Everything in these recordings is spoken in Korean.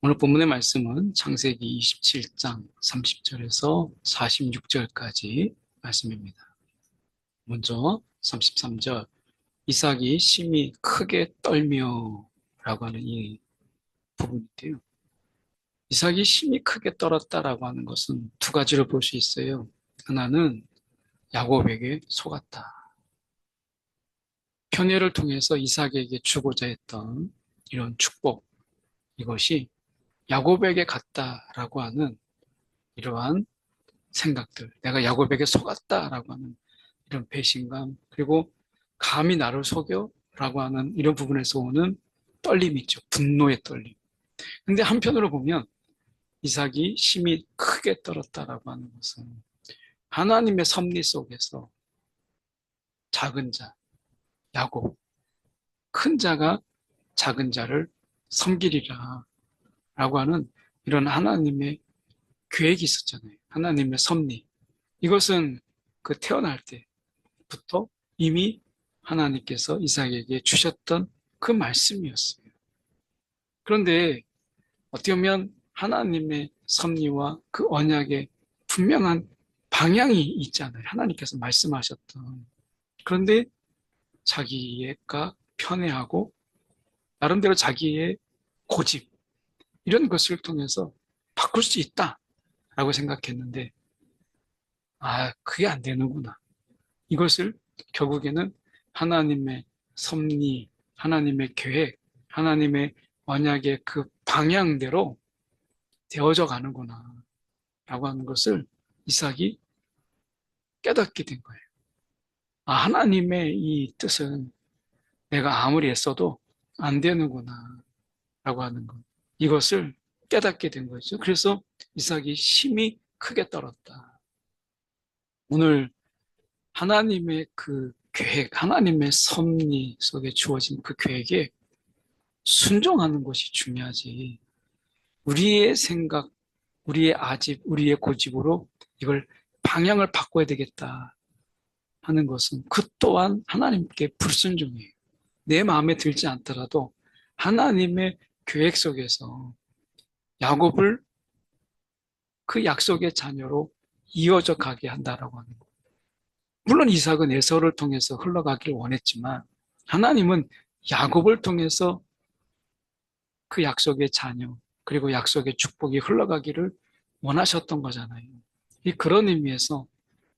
오늘 본문의 말씀은 창세기 27장 30절에서 46절까지 말씀입니다. 먼저 33절, 이삭이 심히 크게 떨며 라고 하는 이 부분인데요. 이삭이 심히 크게 떨었다라고 하는 것은 두 가지로 볼 수 있어요. 하나는 야곱에게 속았다. 편애를 통해서 이삭에게 주고자 했던 이런 축복, 이것이 야곱에게 갔다라고 하는 이러한 생각들, 내가 야곱에게 속았다라고 하는 이런 배신감, 그리고 감히 나를 속여? 라고 하는 이런 부분에서 오는 떨림이 있죠. 분노의 떨림. 근데 한편으로 보면 이삭이 심히 크게 떨었다라고 하는 것은 하나님의 섭리 속에서 작은 자, 야곱, 큰 자가 작은 자를 섬기리라 라고 하는 이런 하나님의 계획이 있었잖아요. 하나님의 섭리. 이것은 그 태어날 때부터 이미 하나님께서 이삭에게 주셨던 그 말씀이었어요. 그런데 어떻게 보면 하나님의 섭리와 그 언약의 분명한 방향이 있잖아요. 하나님께서 말씀하셨던. 그런데 자기가 편애하고 나름대로 자기의 고집 이런 것을 통해서 바꿀 수 있다라고 생각했는데 그게 안 되는구나. 이것을 결국에는 하나님의 섭리, 하나님의 계획, 하나님의 언약의 그 방향대로 되어져 가는구나 라고 하는 것을 이삭이 깨닫게 된 거예요. 하나님의 이 뜻은 내가 아무리 애써도 안 되는구나 라고 하는 것. 이것을 깨닫게 된 거죠. 그래서 이삭이 심히 크게 떨었다. 오늘 하나님의 그 계획, 하나님의 섭리 속에 주어진 그 계획에 순종하는 것이 중요하지. 우리의 생각, 우리의 아집, 우리의 고집으로 이걸 방향을 바꿔야 되겠다 하는 것은 그 또한 하나님께 불순종이에요. 내 마음에 들지 않더라도 하나님의 계획 속에서 야곱을 그 약속의 자녀로 이어져 가게 한다라고 하는 것. 물론 이삭은 에서를 통해서 흘러가기를 원했지만 하나님은 야곱을 통해서 그 약속의 자녀 그리고 약속의 축복이 흘러가기를 원하셨던 거잖아요. 그런 의미에서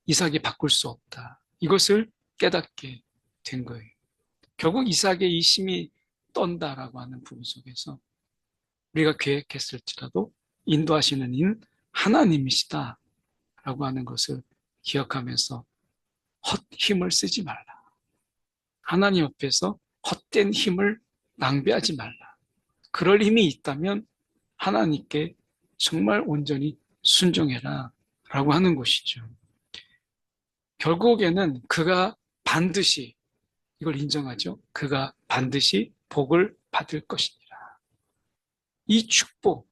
이삭이 바꿀 수 없다. 이것을 깨닫게 된 거예요. 결국 이삭의 이 심이 떤다라고 하는 부분 속에서 우리가 계획했을지라도 인도하시는 이는 하나님이시다라고 하는 것을 기억하면서 힘을 쓰지 말라. 하나님 앞에서 헛된 힘을 낭비하지 말라. 그럴 힘이 있다면 하나님께 정말 온전히 순종해라 라고 하는 것이죠. 결국에는 그가 반드시 이걸 인정하죠. 그가 반드시 복을 받을 것이니라. 이 축복,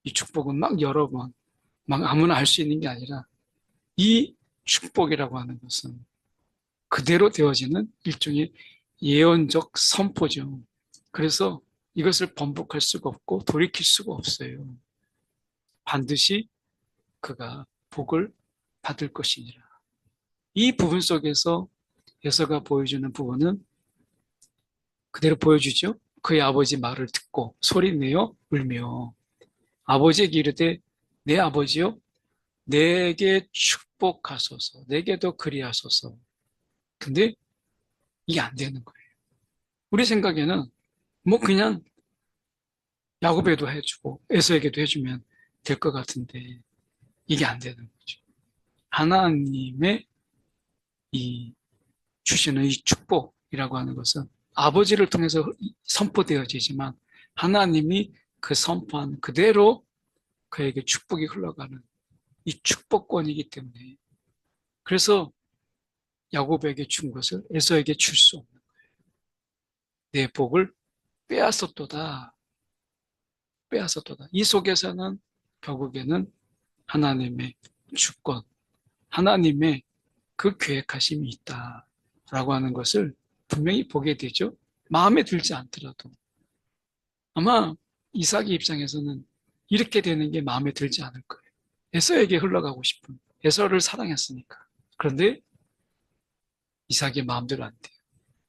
이 축복은 막 여러 번, 막 아무나 할 수 있는 게 아니라 이 축복이라고 하는 것은 그대로 되어지는 일종의 예언적 선포죠. 그래서 이것을 번복할 수가 없고 돌이킬 수가 없어요. 반드시 그가 복을 받을 것이니라. 이 부분 속에서 예서가 보여주는 부분은 그대로 보여주죠. 그의 아버지 말을 듣고 소리내어 울며 아버지에게 이르되 내 아버지여 내게 축복하소서 내게도 그리하소서. 근데 이게 안 되는 거예요. 우리 생각에는 뭐 그냥 야곱에도 해주고 에서에게도 해주면 될 것 같은데 이게 안 되는 거죠. 하나님의 이 주시는 이 축복이라고 하는 것은 아버지를 통해서 선포되어지지만 하나님이 그 선포한 그대로 그에게 축복이 흘러가는 이 축복권이기 때문에 그래서 야곱에게 준 것을 에서에게 줄 수 없는 내 복을 빼앗았도다. 빼앗았도다. 이 속에서는 결국에는 하나님의 주권, 하나님의 그 계획하심이 있다라고 하는 것을 분명히 보게 되죠. 마음에 들지 않더라도. 아마 이삭의 입장에서는 이렇게 되는 게 마음에 들지 않을 거예요. 에서에게 흘러가고 싶은, 에서를 사랑했으니까. 그런데 이삭의 마음대로 안 돼요.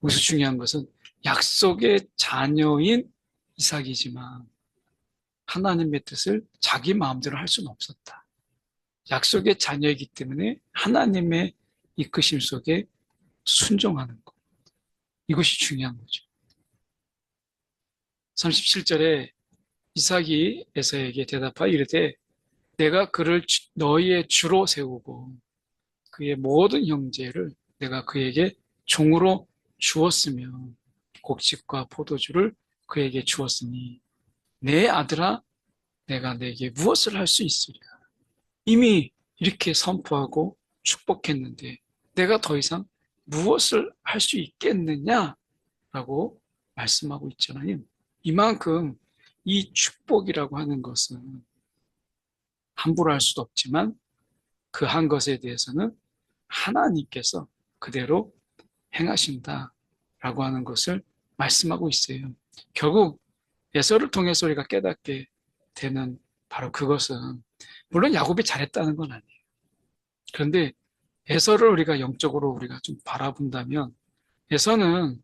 여기서 중요한 것은 약속의 자녀인 이삭이지만 하나님의 뜻을 자기 마음대로 할 수는 없었다. 약속의 자녀이기 때문에 하나님의 이끄심 속에 순종하는 것. 이것이 중요한 거죠. 37절에 이삭이 에서에게 대답하여 이르되 내가 그를 너희의 주로 세우고 그의 모든 형제를 내가 그에게 종으로 주었으며 곡식과 포도주를 그에게 주었으니 내 아들아 내가 내게 무엇을 할 수 있으랴. 이미 이렇게 선포하고 축복했는데 내가 더 이상 무엇을 할 수 있겠느냐라고 말씀하고 있잖아요. 이만큼 이 축복이라고 하는 것은 함부로 할 수도 없지만 그 한 것에 대해서는 하나님께서 그대로 행하신다라고 하는 것을 말씀하고 있어요. 결국 에서를 통해서 우리가 깨닫게 되는 바로 그것은 물론 야곱이 잘했다는 건 아니에요. 그런데 에서를 우리가 영적으로 우리가 좀 바라본다면 에서는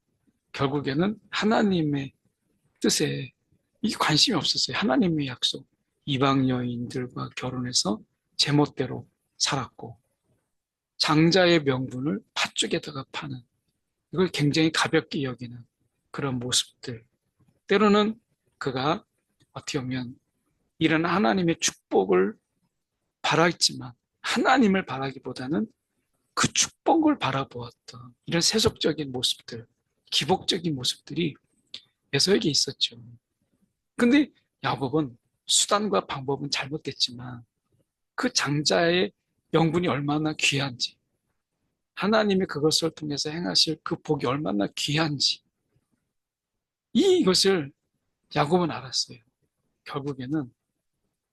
결국에는 하나님의 뜻에 이 관심이 없었어요. 하나님의 약속. 이방 여인들과 결혼해서 제멋대로 살았고 장자의 명분을 팥죽에다가 파는 이걸 굉장히 가볍게 여기는 그런 모습들. 때로는 그가 어떻게 보면 이런 하나님의 축복을 바라있지만 하나님을 바라기보다는 그 축복을 바라보았던 이런 세속적인 모습들, 기복적인 모습들이 에서에게 있었죠. 근데 야곱은 수단과 방법은 잘못됐지만 그 장자의 명분이 얼마나 귀한지, 하나님이 그것을 통해서 행하실 그 복이 얼마나 귀한지, 이것을 야곱은 알았어요. 결국에는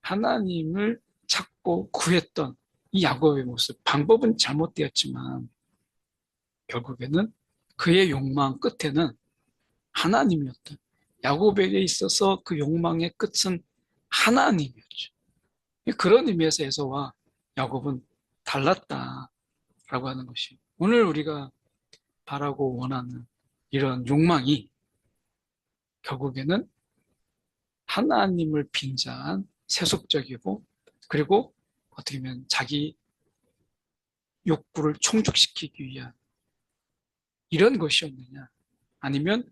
하나님을 찾고 구했던 이 야곱의 모습, 방법은 잘못되었지만 결국에는 그의 욕망 끝에는 하나님이었다. 야곱에게 있어서 그 욕망의 끝은 하나님이었죠. 그런 의미에서 에서와 야곱은 달랐다라고 하는 것이 오늘 우리가 바라고 원하는 이런 욕망이 결국에는 하나님을 빙자한 세속적이고 그리고 어떻게 보면 자기 욕구를 충족시키기 위한 이런 것이었느냐 아니면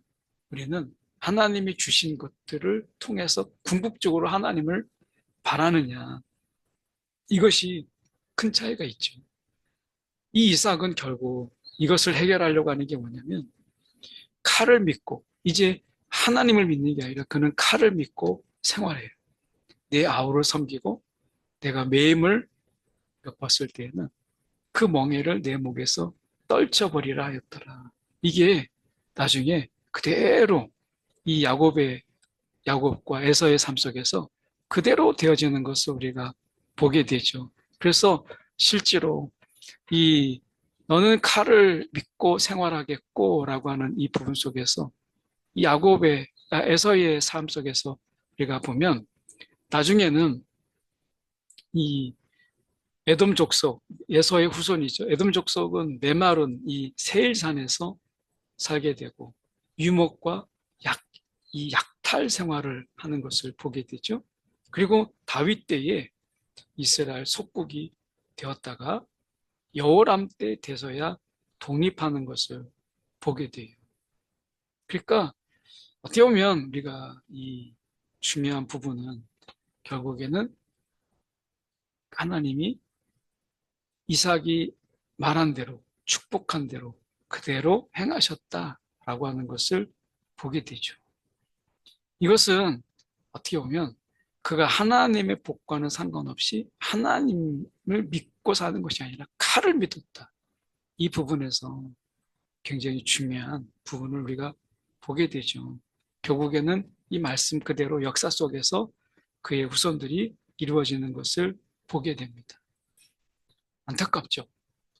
우리는 하나님이 주신 것들을 통해서 궁극적으로 하나님을 바라느냐 이것이 큰 차이가 있죠. 이 이삭은 결국 이것을 해결하려고 하는 게 뭐냐면 칼을 믿고 이제 하나님을 믿는 게 아니라 그는 칼을 믿고 생활해요. 내 아우를 섬기고 내가 매임을 겪었을 때에는 그 멍에를 내 목에서 떨쳐버리라 하였더라. 이게 나중에 그대로 이 야곱과 에서의 삶 속에서 그대로 되어지는 것을 우리가 보게 되죠. 그래서 실제로 이 너는 칼을 믿고 생활하겠고라고 하는 이 부분 속에서 이 에서의 삶 속에서 우리가 보면 나중에는 이 에돔 족속, 에서의 후손이죠. 에돔 족속은 메마른 이 세일산에서 살게 되고 유목과 이 약탈 생활을 하는 것을 보게 되죠. 그리고 다윗 때에 이스라엘 속국이 되었다가 여호람 때 돼서야 독립하는 것을 보게 돼요. 그러니까 어떻게 보면 우리가 이 중요한 부분은 결국에는 하나님이 이삭이 말한 대로 축복한 대로 그대로 행하셨다라고 하는 것을 보게 되죠. 이것은 어떻게 보면 그가 하나님의 복과는 상관없이 하나님을 믿고 사는 것이 아니라 칼을 믿었다. 이 부분에서 굉장히 중요한 부분을 우리가 보게 되죠. 결국에는 이 말씀 그대로 역사 속에서 그의 후손들이 이루어지는 것을 보게 됩니다. 안타깝죠.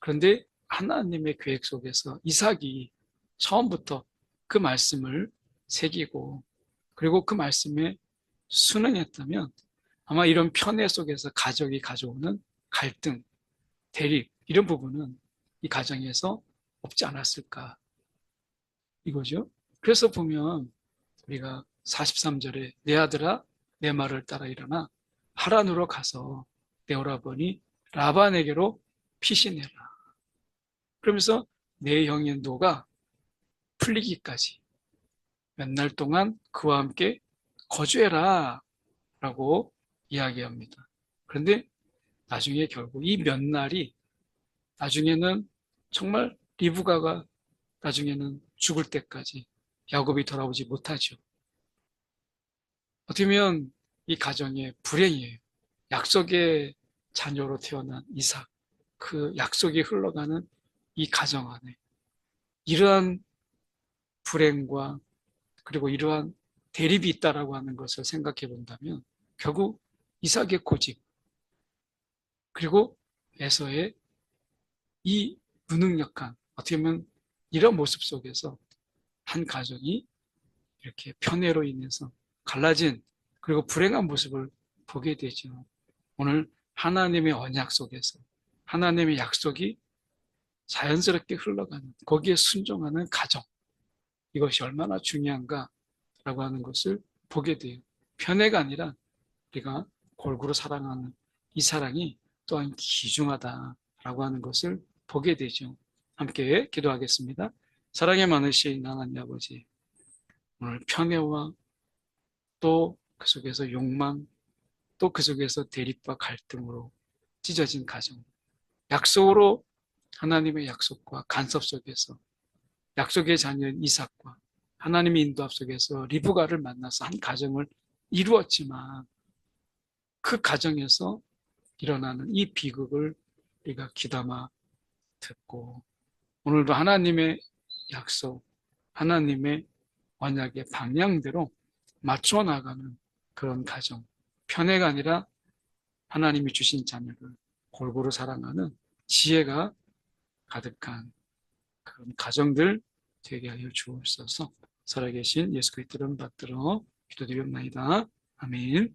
그런데 하나님의 계획 속에서 이삭이 처음부터 그 말씀을 새기고 그리고 그 말씀에 순응했다면 아마 이런 편애 속에서 가족이 가져오는 갈등, 대립 이런 부분은 이 가정에서 없지 않았을까 이거죠. 그래서 보면 우리가 43절에 내 아들아 내 말을 따라 일어나 하란으로 가서 내 오라버니 라반에게로 피신해라. 그러면서 내 형인 노가 풀리기까지 몇 날 동안 그와 함께 거주해라 라고 이야기합니다. 그런데 나중에 결국 이 몇 날이 나중에는 정말 리브가가 나중에는 죽을 때까지 야곱이 돌아오지 못하죠. 어떻게 보면 이 가정의 불행이에요. 약속의 자녀로 태어난 이삭, 그 약속이 흘러가는 이 가정 안에 이러한 불행과 그리고 이러한 대립이 있다라고 하는 것을 생각해 본다면 결국 이삭의 고집 그리고 에서의 이 무능력한 어떻게 보면 이런 모습 속에서 한 가정이 이렇게 편애로 인해서 갈라진 그리고 불행한 모습을 보게 되죠. 오늘 하나님의 언약 속에서 하나님의 약속이 자연스럽게 흘러가는 거기에 순종하는 가정 이것이 얼마나 중요한가라고 하는 것을 보게 돼요. 편애가 아니라 우리가 골고루 사랑하는 이 사랑이 또한 귀중하다라고 하는 것을 보게 되죠. 함께 기도하겠습니다. 사랑에 많으신 하나님 아버지, 오늘 편애와 또 그 속에서 욕망, 또 그 속에서 대립과 갈등으로 찢어진 가정, 약속으로 하나님의 약속과 간섭 속에서 약속의 자녀인 이삭과 하나님의 인도합 속에서 리브가를 만나서 한 가정을 이루었지만 그 가정에서 일어나는 이 비극을 우리가 귀담아 듣고 오늘도 하나님의 약속, 하나님의 언약의 방향대로 맞춰 나가는 그런 가정, 편애가 아니라 하나님이 주신 자녀를 골고루 사랑하는 지혜가 가득한 그런 가정들 되게 하여 주옵소서. 살아계신 예수 그리스도를 받들어 기도드리옵나이다. 아멘.